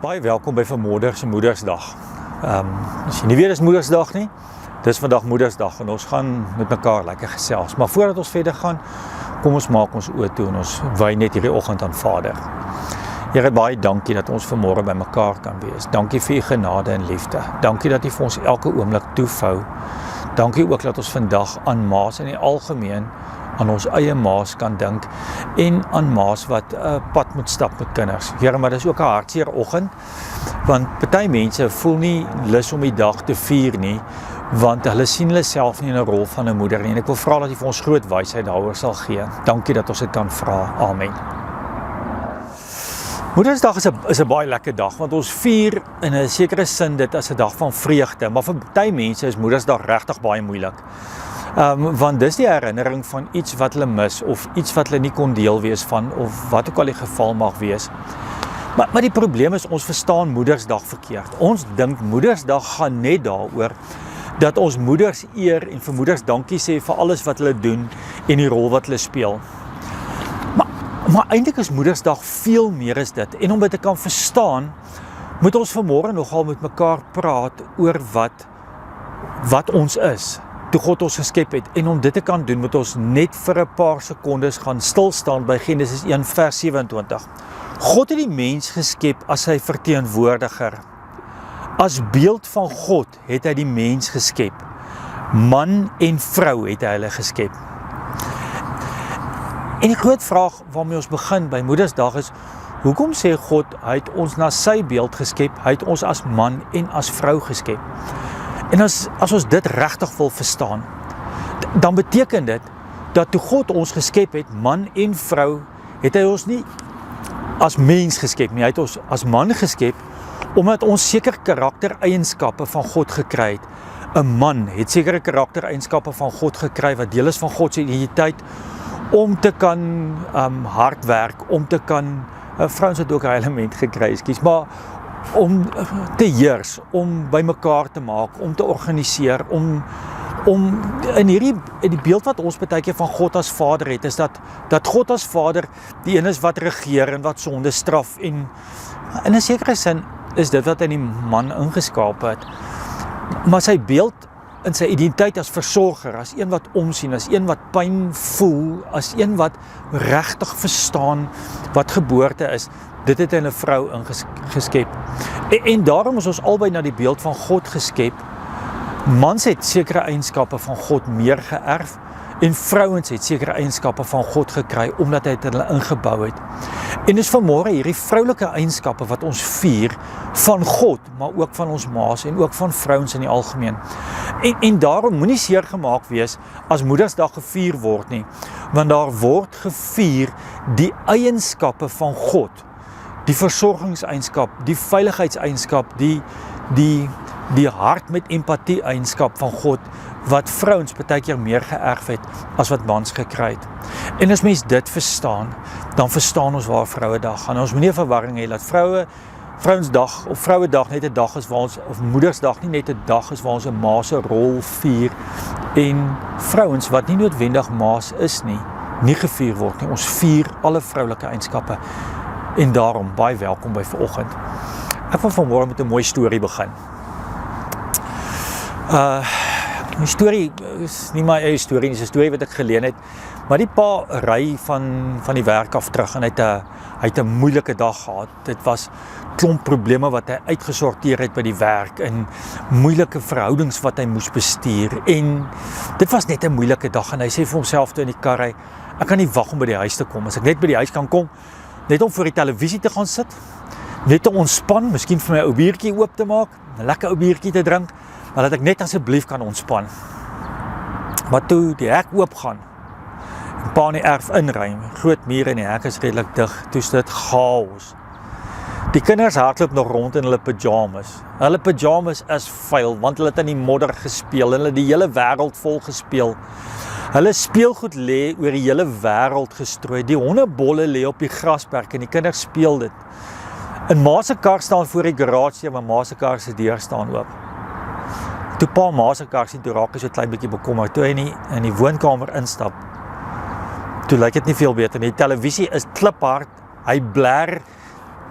Baie welkom by vanmorgen se Moedersdag. As jy nie weet is Moedersdag nie, dis vandag Moedersdag en ons gaan met mekaar lekker gesels. Maar voordat ons verder gaan, kom ons maak ons oë toe en ons wy net hierdie oggend aan Vader. Here, baie dankie dat ons vanmorgen by mekaar kan wees. Dankie vir u genade en liefde. Dankie dat u vir ons elke oomblik toevou. Dankie ook dat ons vandag aan ma's in die algemeen aan ons eie ma's kan dink en aan ma's wat pad moet stap met kinders. Here, maar dis ook 'n hartseer oggend, want party mense voel nie lus om die dag te vier nie, want hulle sien hulle self nie in 'n rol van 'n moeder nie. En ek wil vra dat u vir ons groot wysheid daaroor sal gee. Dankie dat ons dit kan vra. Amen. Moedersdag is 'n baie lekker dag, want ons vier in 'n sekere sin dit as 'n dag van vreugde, maar vir party mense is Moedersdag regtig baie moeilik. Want dis die herinnering van iets wat hulle mis, of iets wat hulle nie kon deel wees van, of wat ook al die geval mag wees. Maar die probleem is, ons verstaan Moedersdag verkeerd. Ons dink Moedersdag gaan net daaroor dat ons moeders eer en vir moeders dankie sê vir alles wat hulle doen en die rol wat hulle speel. Maar eintlik is Moedersdag veel meer as dit. En om dit te kan verstaan, moet ons vanmôre nogal met mekaar praat oor wat ons is, toe God ons geskep het. En om dit te kan doen, moet ons net vir 'n paar sekondes gaan stilstaan by Genesis 1 vers 27. God het die mens geskep as sy verteenwoordiger. As beeld van God het hy die mens geskep. Man en vrou het hy hulle geskep. En die groot vraag waarmee ons begin by Moedersdag is, hoekom sê God, hy het ons na sy beeld geskep, hy het ons as man en as vrou geskep? En as ons dit regtig wil verstaan, dan beteken dit, dat toe God ons geskep het, man en vrou, het hy ons nie as mens geskep nie, hy het ons as man geskep, omdat ons sekere karaktereienskappe van God gekry het. 'n man het sekere karaktereienskappe van God gekry, wat deel is van God se identiteit, om te kan hard werk, om te kan, vrouens het ook 'n element gekry, maar om te heers, om by mekaar te maak, om te organiseer, om in die beeld wat ons baie keer van God as Vader het, is dat God as Vader die een is wat regeer en wat sonde straf, en in 'n sekere sin is dit wat in die man ingeskaap het. Maar sy beeld in sy identiteit as versorger, as een wat omsien, as een wat pyn voel, as een wat regtig verstaan wat geboorte is, dit het in 'n vrou ingeskep. En daarom is ons albei na die beeld van God geskep. Mans het sekere eienskappe van God meer geërf, en vrouens het sekere eienskappe van God gekry, omdat hy het hulle ingebou het. En dis vanmôre hierdie vroulike eienskappe wat ons vier, van God, maar ook van ons ma's, en ook van vrouens in die algemeen. En daarom moenie seer gemaak wees, as Moedersdag gevier word nie, want daar word gevier die eienskappe van God, die versorgingseienskap, die veiligheidseienskap, die hart met empathie eienskap van God, wat vrouens baie keer meer geërf het, as wat mans gekry het. En as mens dit verstaan, dan verstaan ons waar Vrouedag gaan. Ons moet nie 'n verwarring hê, dat Vrouensdag of Vrouedag net 'n dag is waar ons, of Moedersdag nie net 'n dag is waar ons 'n ma se rol vier, en vrouens wat nie noodwendig ma's is nie gevier word nie. Ons vier alle vroulike eienskappe, en daarom baie welkom by vanoggend. Ek wil vanmôre met 'n mooi storie begin. Die storie is nie my eie storie nie, dis 'n storie wat ek geleen het, maar die pa ry van die werk af terug, en hy het 'n moeilike dag gehad. Dit was klomp probleme wat hy uitgesorteer het by die werk, en moeilike verhoudings wat hy moes bestuur, en dit was net 'n moeilike dag, en hy sê vir homself toe in die kar, ek kan nie wag om by die huis te kom, as ek net by die huis kan kom, net om voor die televisie te gaan sit, net te ontspan, miskien vir my ou biertjie oop te maak, 'n lekker ou biertjie te drink, maar dat ek net asseblief kan ontspan. Maar toe die hek oop gaan, en pa in die erf inry, groot muur in die hek is redelik dig, toe is dit chaos. Die kinders hardloop nog rond in hulle pyjamas. Hulle pyjamas is vuil, want hulle het in die modder gespeel, hulle het die hele wêreld vol gespeel. Hulle speelgoed lê oor die hele wêreld gestrooi, die hondebolle lê op die grasperk, en die kinders speel dit. En ma se kar staan voor die garage, maar ma se kar se deur staan oop. Toe pa ma se kar sien, toe raak hy so klein bietjie bekommerd, toe hy in die woonkamer instap, toe lyk dit nie veel beter nie. Die televisie is kliphard, hy bler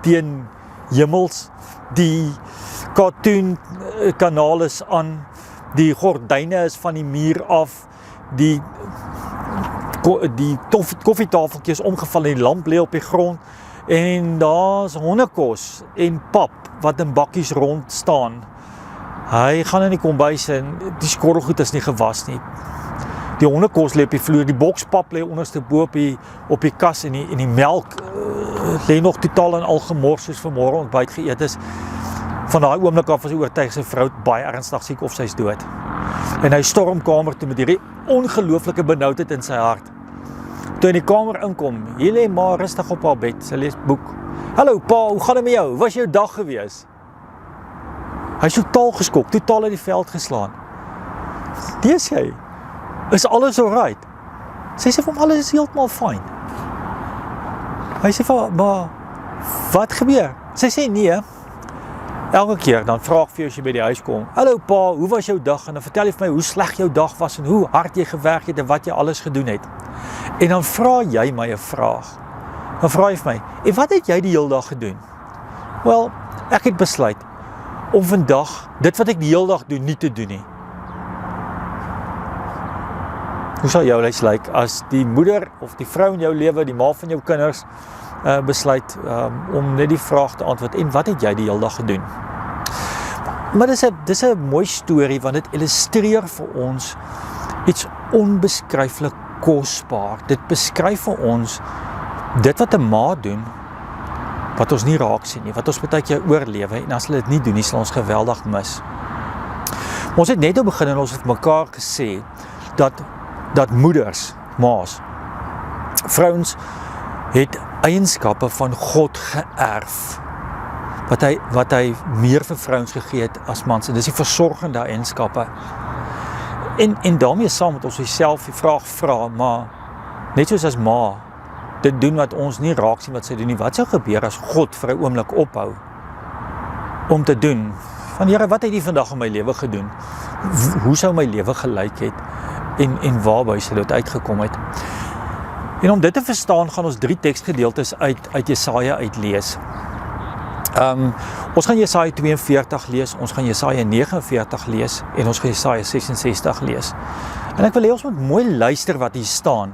teen hemels, die cartoon kanaal is aan, die gordyne is van die muur af, die koffietafeltjie is omgeval en die lamp lê op die grond, en daar's hondekos en pap wat in bakkies rond staan. Hy gaan in die kombuis en die skorrelgoed is nie gewas nie. Die hondekos lê op die vloer, die bokspap lê onderste bo op die kas en die melk lê nog totaal en al gemors soos vanmôre ontbyt geëet is. Van daai oomblik af was hy oortuig sy vrou baie ernstig siek of sy's dood. En hy storm kamer toe met hierdie ongelooflike benoudheid in sy hart. Toe in die kamer inkom, hier lê ma rustig op haar bed, sy lees boek. Hallo pa, hoe gaan dit met jou? Hoe was jou dag gewees? Hy is totaal geskok, totaal uit die veld geslaan. Dis hy. Is alles alright? Sy sê vir hom, alles is heeltemal fyn. Hy sê vir hom, maar wat gebeur? Sy sê nee. Elke keer dan vra ek vir jou as jy by die huis kom. Hallo pa, hoe was jou dag? En dan vertel jy vir my hoe sleg jou dag was en hoe hard jy gewerk het en wat jy alles gedoen het. En dan vra jy my 'n vraag. Dan vra jy vir my, en wat het jy die hele dag gedoen? Wel, ek het besluit om vandag dit wat ek die hele dag doen nie te doen nie. Hoe sal jou lys lyk as die moeder of die vrou in jou lewe, die ma van jou kinders, besluit om net die vraag te antwoord, en wat het jy die hele dag gedoen? Maar dis 'n mooi storie, want dit illustreer vir ons iets onbeskryflik kosbaar. Dit beskryf vir ons dit wat 'n ma doen, wat ons nie raak sien nie, wat ons baie keer oorlewe, en as hulle dit nie doen nie, sal ons geweldig mis. Maar ons het net op begin en ons het mekaar gesê, dat moeders, ma's, vrouens, het eienskappe van God geërf, wat hy meer vir vrouens gegee het as mans, en dis die versorgende eienskappe. En daarmee saam met ons self die vraag vra, maar net soos as ma dit doen wat ons nie raak sien wat sy doen nie, wat sou gebeur as God vir 'n oomblik ophou om te doen, van Here, wat het U vandag in my lewe gedoen? Hoe sou my lewe gelyk het, en waarby sou dit uitgekom het? En om dit te verstaan, gaan ons 3 teksgedeeltes uit Jesaja uitlees. Ons gaan Jesaja 42 lees, ons gaan Jesaja 49 lees, en ons gaan Jesaja 66 lees. En ek wil hê ons moet mooi luister wat hier staan,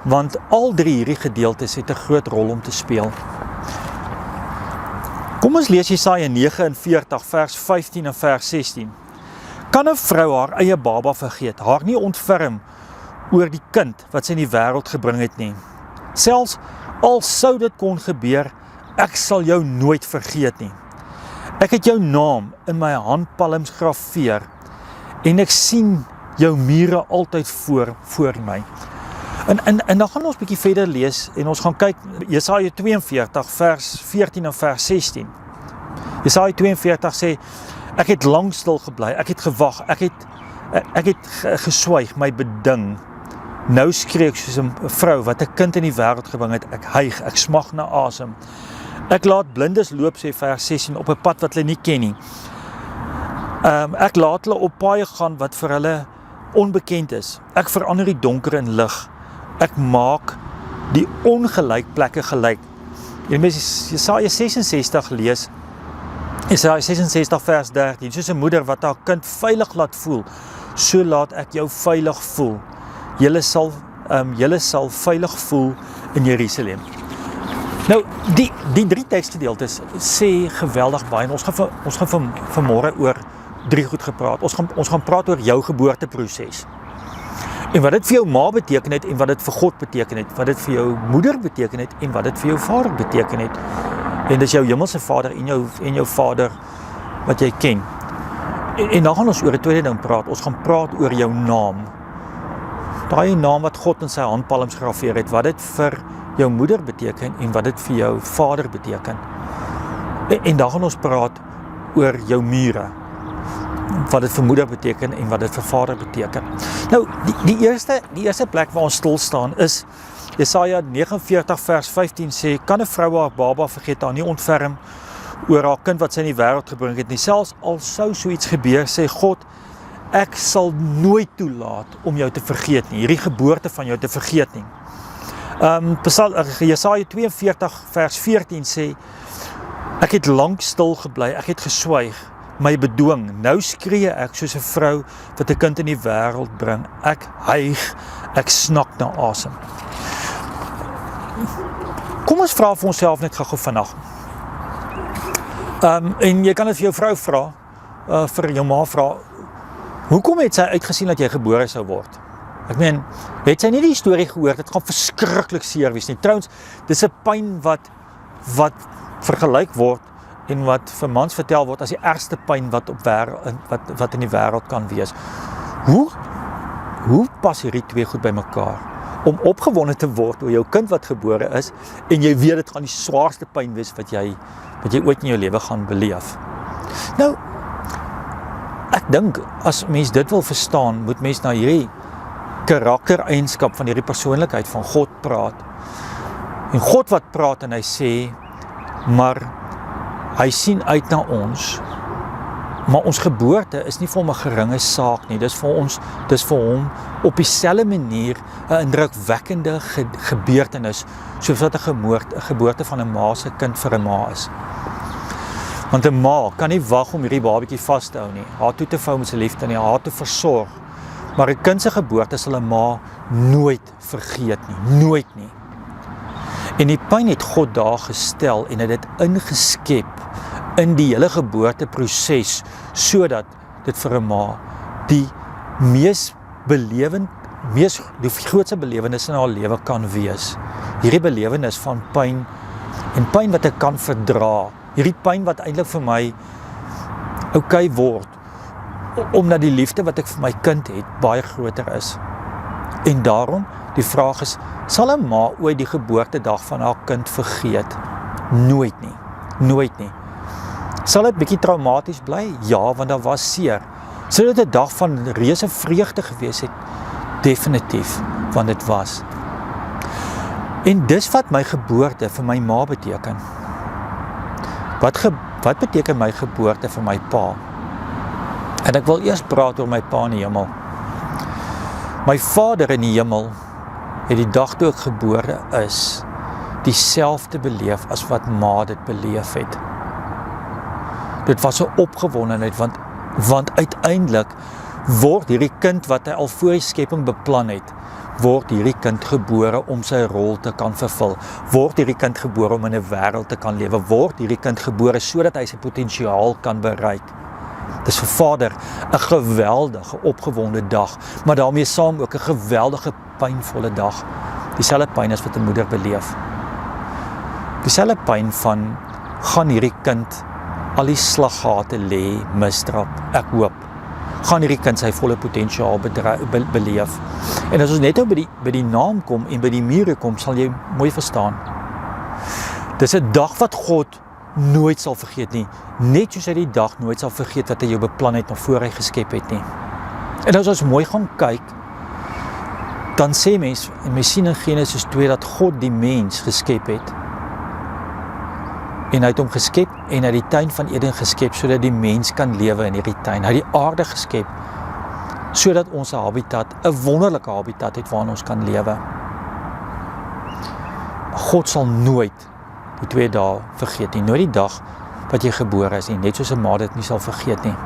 want al 3 hierdie gedeeltes het 'n groot rol om te speel. Kom ons lees Jesaja 49 vers 15 en vers 16. Kan 'n vrou haar eie baba vergeet, haar nie ontferm oor die kind wat sy in die wêreld gebring het nie? Selfs al sou dit kon gebeur, ek sal jou nooit vergeet nie. Ek het jou naam in my handpalms graveer, en ek sien jou mure altyd voor my. En dan gaan ons bietjie verder lees, en ons gaan kyk, Jesaja 42 vers 14 en vers 16. Jesaja 42 sê, ek het lang stil gebly, ek het gewag, ek het geswyg, my beding. Nou skree ek soos 'n vrou wat 'n kind in die wêreld gebring het, ek hyg, ek smag na asem. Ek laat blindes loop, sê vers 16, op 'n pad wat hulle nie ken nie. Ek laat hulle op paaie gaan wat vir hulle onbekend is. Ek verander die donker in lig. Ek maak die ongelyk plekke gelyk. Jy moet Jesaja 66 lees. Jesaja 66 vers 13. Soos 'n moeder wat haar kind veilig laat voel, so laat ek jou veilig voel. Julle sal veilig voel in Jerusalem. Nou, die 3 teksgedeeltes sê geweldig baie, en ons gaan vanmôre oor 3 goed gepraat. Ons gaan praat oor jou geboorteproses. En wat dit vir jou ma beteken het, en wat dit vir God beteken het, wat dit vir jou moeder beteken het, en wat dit vir jou vader beteken het. En dis jou hemelse Vader en jou Vader wat jy ken. En dan gaan ons oor 'n tweede ding praat. Ons gaan praat oor jou naam. Daai naam wat God in sy handpalms graveer het, wat dit vir jou moeder beteken en wat dit vir jou vader beteken. En dan gaan ons praat oor jou mure, wat dit vir moeder beteken en wat dit vir vader beteken. Nou, die eerste plek waar ons stil staan is Jesaja 49 vers 15 sê, kan 'n vrou haar baba vergeet, haar nie ontferm oor haar kind wat sy in die wêreld gebring het nie. Selfs al sou so iets gebeur, sê God, ek sal nooit toelaat om jou te vergeet nie, hierdie geboorte van jou te vergeet nie. Jesaja 42 vers 14 sê, Ek het lank stil gebly, ek het geswyg, my bedwing. Nou skree ek soos 'n vrou wat 'n kind in die wêreld bring. Ek hyg, ek snak na asem. Kom ons vra vir onsself net gou vandag. En jy kan dit vir jou vrou vra, vir jou ma vra, hoekom het sy uitgesien dat jy gebore sou word? Ek meen, het sy nie die storie gehoor, dit gaan verskriklik seer wees nie. Trouwens, dis 'n pyn wat vergelyk word en wat vir mans vertel word as die ergste pyn wat in die wêreld kan wees. Hoe pas hierdie twee goed by mekaar? Om opgewonde te word oor jou kind wat gebore is en jy weet dit gaan die swaarste pyn wees wat jy ooit in jou lewe gaan beleef. Nou, ek dink as mens dit wil verstaan, moet mens na hierdie karaktereienskap van hierdie persoonlikheid van God praat. En God wat praat en hy sê, maar hy sien uit na ons, maar ons geboorte is nie vir hom 'n geringe saak nie, dis vir hom op dieselfde manier 'n indrukwekkende gebeurtenis, soos wat 'n geboorte van 'n ma se kind vir 'n ma is. Want 'n ma kan nie wag om hierdie babatjie vas te hou nie, haar toe te vou met sy liefde nie, haar te versorg, maar 'n kind se geboorte sal 'n ma nooit vergeet nie, nooit nie. En die pyn het God daar gestel en het dit ingeskep in die hele geboorteproses, sodat dit vir 'n ma die grootste belewenis in haar lewe kan wees. Hierdie belewenis van pyn, en pyn wat ek kan verdra, hierdie pyn wat eintlik vir my oukei word, omdat die liefde wat ek vir my kind het, baie groter is. En daarom, die vraag is, sal 'n ma ooit die geboortedag van haar kind vergeet? Nooit nie, nooit nie. Sal dit bietjie traumaties bly? Ja, want daar was seer. Sou dit 'n dag van reuse vreugde gewees het? Definitief, want dit was. En dis wat my geboorte vir my ma beteken. Wat beteken my geboorte vir my pa? En ek wil eers praat oor my pa in die hemel. My vader in die hemel het die dag toe ek gebore is, dieselfde beleef as wat ma dit beleef het. Dit was 'n opgewondenheid, want uiteindelik word hierdie kind wat hy al voor die skepping beplan het, word hierdie kind gebore om sy rol te kan vervul, word hierdie kind gebore om in 'n wêreld te kan lewe, word hierdie kind gebore sodat hy sy potensiaal kan bereik. Dis vir Vader 'n geweldige opgewonde dag, maar daarmee saam ook 'n geweldige pynvolle dag. Dieselfde pyn as wat 'n moeder beleef. Dieselfde pyn van, gaan hierdie kind al die slaggate lê, misdrap, ek hoop, gaan hierdie kind sy volle potensiaal beleef. En as ons net nou by die naam kom en by die mure kom, sal jy mooi verstaan. Dis 'n dag wat God nooit sal vergeet nie, net soos hy die dag nooit sal vergeet wat hy jou beplan het nog voor hy geskep het nie. En as ons mooi gaan kyk, dan sê mens, en mens sien in Genesis 2, dat God die mens geskep het. En hy het hom geskep en hy het die tuin van Eden geskep, sodat die mens kan lewe in hierdie tuin. Hy het die aarde geskep, sodat ons 'n habitat, 'n wonderlike habitat het waarin ons kan lewe. God sal nooit die 2 dae vergeet nie, nooit die dag wat jy gebore is nie, net soos 'n ma dit nie sal vergeet nie.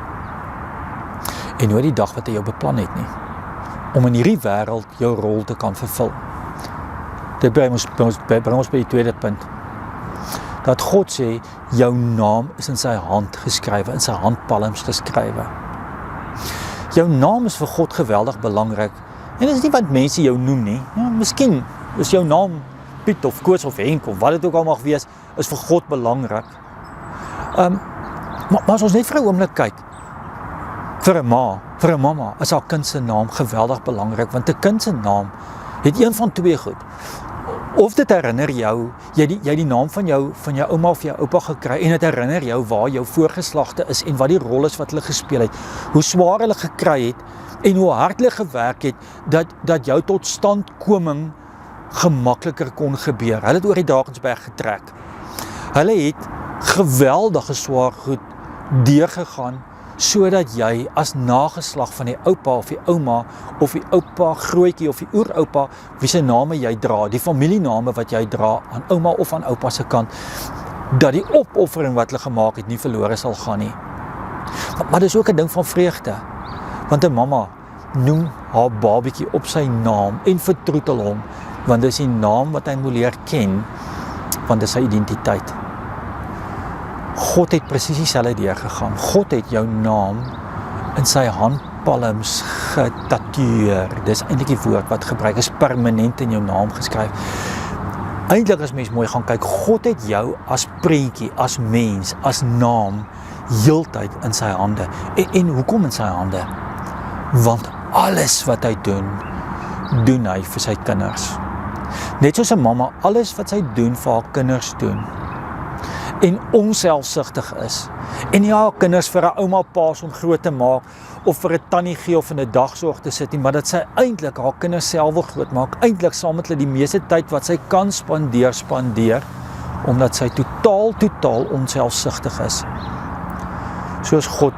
En nooit die dag wat hy jou beplan het nie, om in hierdie wêreld jou rol te kan vervul. Dit bring ons by die tweede punt. Dat God sê, jou naam is in sy hand geskrywe, in sy handpalms geskrywe. Jou naam is vir God geweldig belangrik. En dit is nie wat mense jou noem nie. Ja, miskien is jou naam Piet of Koos of Henk of wat dit ook al mag wees, is vir God belangrik. Maar as ons net vir 'n oomblik kyk, vir 'n mamma is haar kind se naam geweldig belangrik, want 'n kind se naam het een van twee goed. Of dit herinner jou, jy die naam van jou ouma of jou oupa gekry, en dit herinner jou waar jou voorgeslagte is en wat die rol is wat hulle gespeel het, hoe swaar hulle gekry het en hoe hard hulle gewerk het, dat jou totstandkoming gemakliker kon gebeur. Hulle het oor die Drakensberg getrek. Hulle het geweldige swaar goed deurgegaan, sodat jy as nageslag van die oupa of die ouma of die oupa grootjie of die oeroupa, wie se name jy dra, die familiename wat jy dra aan ouma of aan oupa se kant, dat die opoffering wat hulle gemaak het nie verlore sal gaan nie. Maar dis ook 'n ding van vreugde, want 'n mamma noem haar babietjie op sy naam en vertroetel hom, want dis die naam wat hy moet leer ken, want dis sy identiteit. God het presies dieselfde deurgegaan. God het jou naam in sy handpalms getatoeëer. Dis eintlik die woord wat gebruik is, permanent in jou naam geskryf. Eintlik as mens mooi gaan kyk, God het jou as prentjie, as mens, as naam, heeltyd in sy hande. En hoekom in sy hande? Want alles wat hy doen hy vir sy kinders. Net soos 'n mamma, alles wat sy doen vir haar kinders doen. En onselfsugtig is. En nie haar kinders vir 'n ouma paas om groot te maak, of vir 'n tannie gee of in 'n dagsorg te sit nie, maar dat sy eintlik haar kinders self wil groot maak, eintlik saam met hulle die meeste tyd wat sy kan spandeer, omdat sy totaal onselfsugtig is. Soos God,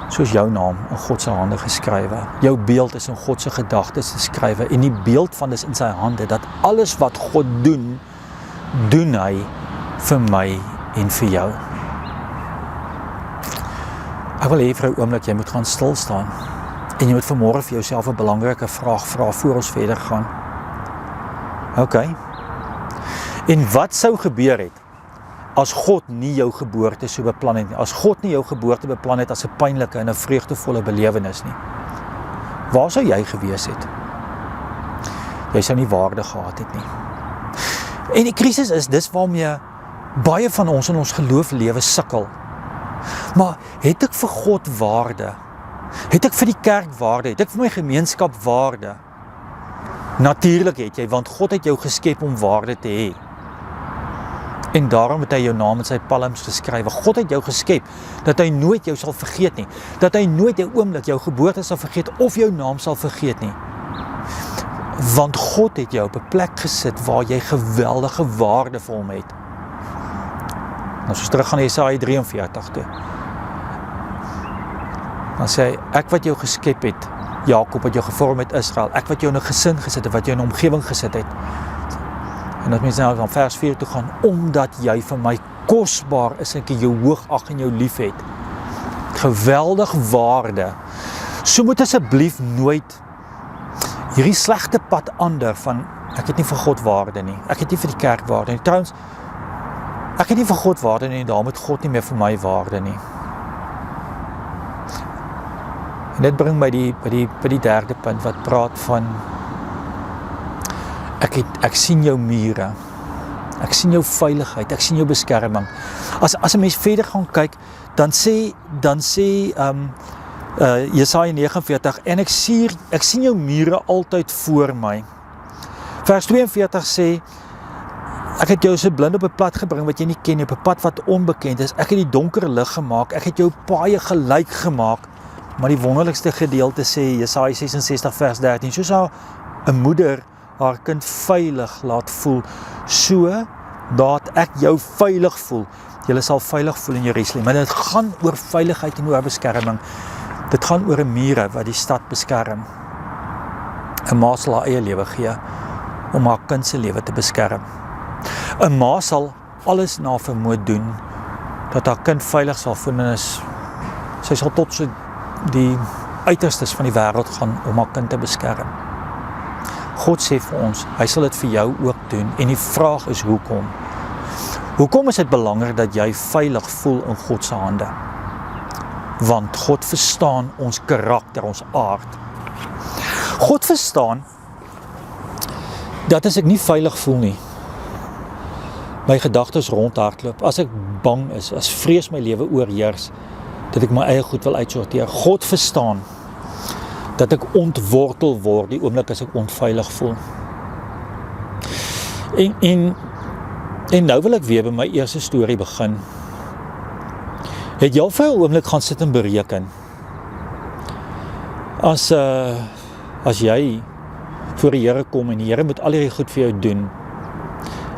soos jou naam in God se hande geskrywe. Jou beeld is in God se gedagtes geskrywe, en die beeld van is in sy hande, dat alles wat God doen hy vir my en vir jou. Ek wil hê vir 'n oomblik jy moet gaan stil staan, en jy moet vanmôre vir jouself 'n belangrike vraag vra voor ons verder gaan. OK. En wat sou gebeur het as God nie jou geboorte so beplan het nie? As God nie jou geboorte beplan het as 'n pynlike en 'n vreugdevolle belewenis nie? Waar sou jy gewees het? Jy sou nie waarde gehad het nie. En die krisis is, dis waarmee baie van ons in ons gelooflewe sukkel. Maar het ek vir God waarde? Het ek vir die kerk waarde? Het ek vir my gemeenskap waarde? Natuurlik het jy, want God het jou geskep om waarde te hê. En daarom het hy jou naam in sy palms geskrywe. God het jou geskep, dat hy nooit jou sal vergeet nie. Dat hy nooit 'n oomblik jou geboorte sal vergeet, of jou naam sal vergeet nie. Want God het jou op 'n plek gesit, waar jy geweldige waarde vir hom het. Nou soos terug gaan Jesaja 43 toe. Dan sê hy, ek wat jou geskep het, Jakob wat jou gevorm het, Israel, ek wat jou in 'n gesin gesit het, wat jou in 'n omgewing gesit het. En dat mens nou van vers 4 toe gaan, omdat jy vir my kosbaar is, ek jou hoogag en jou lief het. Geweldig waarde. So moet asseblief nooit hierdie slegte pad ander van, ek het nie vir God waarde nie, ek het nie vir die kerk waarde nie. Trouwens, ek het nie vir God waarde nie, daarom het God nie meer vir my waarde nie. En dit bring my by die derde punt wat praat van, ek sien jou mure, ek sien jou veiligheid, ek sien jou beskerming. As 'n mens verder gaan kyk, dan sê Jesaja 49, en ek sien jou mure altyd voor my. Vers 42 sê, ek het jou so blind op 'n pad gebring wat jy nie ken, op 'n pad wat onbekend is. Ek het die donker lig gemaak, ek het jou paaie gelyk gemaak. Maar die wonderlikste gedeelte sê Jesaja 66 vers 13, soos 'n moeder haar kind veilig laat voel, so dat ek jou veilig voel. Julle sal veilig voel in Jerusalem. Maar dit gaan oor veiligheid en oor beskerming. Dit gaan oor 'n mure wat die stad beskerm. 'n Ma sal haar eie lewe gee om haar kind se lewe te beskerm. 'n Ma sal alles na vermoë doen dat haar kind veilig sal voel, en sy sal tot so die uiterstes van die wêreld gaan om haar kind te beskerm. God sê vir ons, hy sal dit vir jou ook doen, en die vraag is hoekom? Hoekom is dit belangrik dat jy veilig voel in God se hande? Want God verstaan ons karakter, ons aard. God verstaan dat as ek nie veilig voel nie, my gedagtes rondhardloop, as ek bang is, as vrees my lewe oorheers, dat ek my eie goed wil uitsorteer. God verstaan dat ek ontwortel word die oomblik as ek onveilig voel. En nou wil ek weer by my eerste storie begin. Het jy al vir 'n oomblik gaan sit en bereken? As jy voor die Here kom en die Here moet al hierdie goed vir jou doen,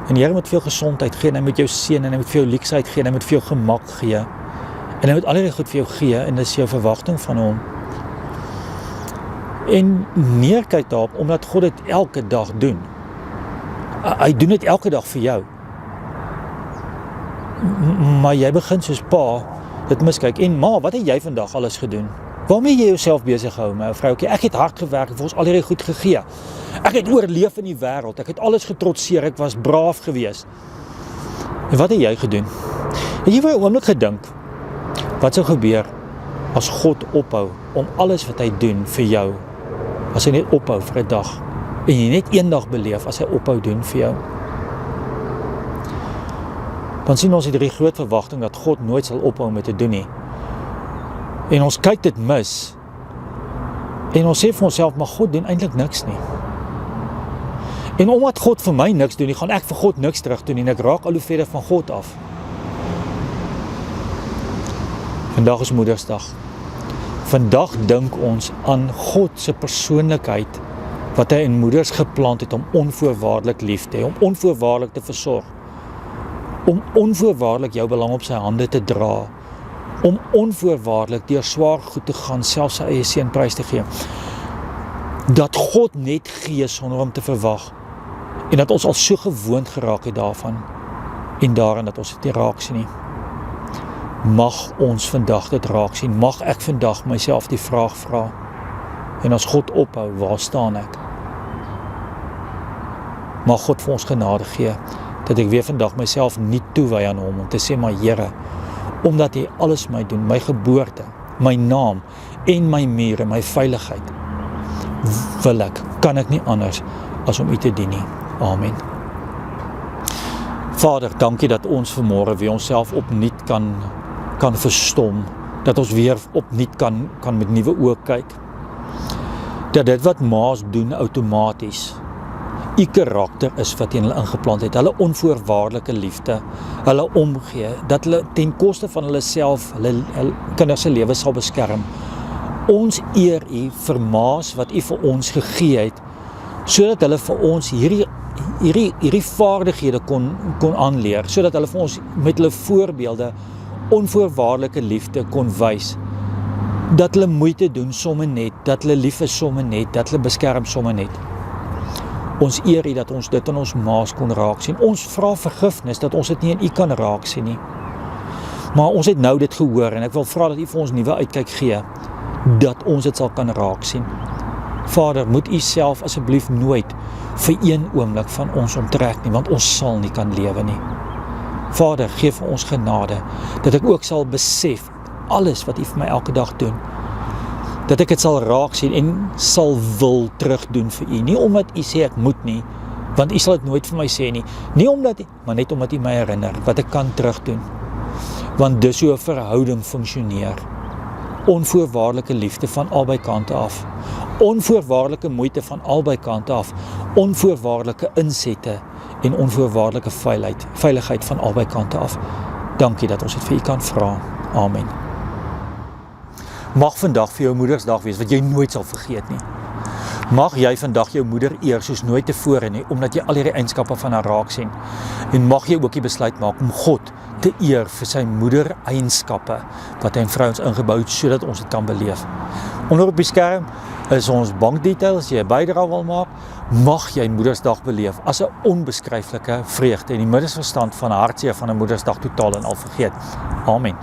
en die Here moet vir jou gesondheid gee, en hy moet jou seën, en hy moet vir jou leksheid gee, en hy moet vir jou gemak gee, en hy moet al hierdie goed vir jou gee, en dis jou verwagting van hom. En neerkyk daarop, omdat God dit elke dag doen. Hy doen dit elke dag vir jou. maar jy begin soos pa dit miskyk. En ma, wat het jy vandag alles gedoen? Waarmee jy jouself besig hou, my vroukie? Ek het hard gewerk, vir ons al hierdie goed gegee. Ek het oorleef in die wêreld, ek het alles getrotseer, ek was braaf gewees. En wat het jy gedoen? Het jy vir 'n oomblik gedink, wat sou gebeur as God ophou om alles wat hy doen vir jou, as hy net ophou vir 'n dag, en jy net een dag beleef as hy ophou doen vir jou? Dan sien ons hierdie groot verwagting dat God nooit sal ophou met te doen nie. En ons kyk dit mis, en ons sê vir onsself, maar God doen eintlik niks nie. En omdat God vir my niks doen nie, gaan ek vir God niks terug doen nie, en ek raak al hoe verder van God af. Vandag is Moedersdag. Vandag dink ons aan God se persoonlikheid, wat hy in moeders geplant het om onvoorwaardelik lief te hê, om onvoorwaardelik te versorg, om onvoorwaardelik jou belang op sy hande te dra, om onvoorwaardelik deur swaar goed te gaan, selfs sy eie seun prys te gee. Dat God net gee sonder om te verwag, en dat ons al so gewoond geraak het daarvan, en daarin dat ons dit nie raak sien nie. Mag ons vandag dit raak sien, mag ek vandag myself die vraag vra, en as God ophou, waar staan ek? Mag God vir ons genade gee, dat ek weer vandag myself nie toewy aan hom, om te sê, maar Here, omdat hy alles my doen, my geboorte, my naam, en my mure, my veiligheid, kan ek nie anders, as om u te dien nie. Amen. Vader, dankie dat ons vanmôre weer onsself opnuut kan verstom, dat ons weer opnuut kan met nuwe oë kyk, dat dit wat ma's doen outomaties, u karakter is wat in hulle ingeplant het, hulle onvoorwaardelike liefde, hulle omgee, dat hulle ten koste van hulle self, hulle kinders se lewe sal beskerm. Ons eer u vir ma's wat u vir ons gegee het, sodat hulle vir ons hierdie vaardighede kon aanleer, sodat hulle vir ons met hulle voorbeelde onvoorwaardelike liefde kon wys, dat hulle moeite doen sommer net, dat hulle lief is sommer net, dat hulle beskerm sommer net. Ons eer u dat ons dit in ons ma's kon raak sien. Ons vra vergifnis dat ons dit nie in u kan raak sien nie. Maar ons het nou dit gehoor en ek wil vra dat u vir ons nuwe uitkyk gee, dat ons dit sal kan raak sien. Vader, moet u self asseblief nooit vir een oomblik van ons onttrek nie, want ons sal nie kan lewe nie. Vader, gee vir ons genade, dat ek ook sal besef alles wat u vir my elke dag doen, dat ek dit sal raak sien en sal wil terugdoen vir u, nie omdat u sê ek moet nie, want u sal dit nooit vir my sê nie, maar net omdat u my herinner, wat ek kan terugdoen, want dis hoe 'n verhouding funksioneer, onvoorwaardelike liefde van albei kante af, onvoorwaardelike moeite van albei kante af, onvoorwaardelike insette en onvoorwaardelike veiligheid van albei kante af. Dankie dat ons dit vir u kan vra. Amen. Mag vandag vir jou Moedersdag wees, wat jy nooit sal vergeet nie. Mag jy vandag jou moeder eer soos nooit tevore nie, omdat jy al hierdie eienskappe van haar raak sien. En mag jy ook die besluit maak om God te eer vir sy moeder eienskappe, wat hy in vrouens ingebou het, sodat ons dit kan beleef. Onder op die skerm is ons bankdetails, as jy 'n bydrae wil maak, mag jy Moedersdag beleef as 'n onbeskryflike vreugde en die middelsverstand van hartseer van 'n Moedersdag totaal en al vergeet. Amen.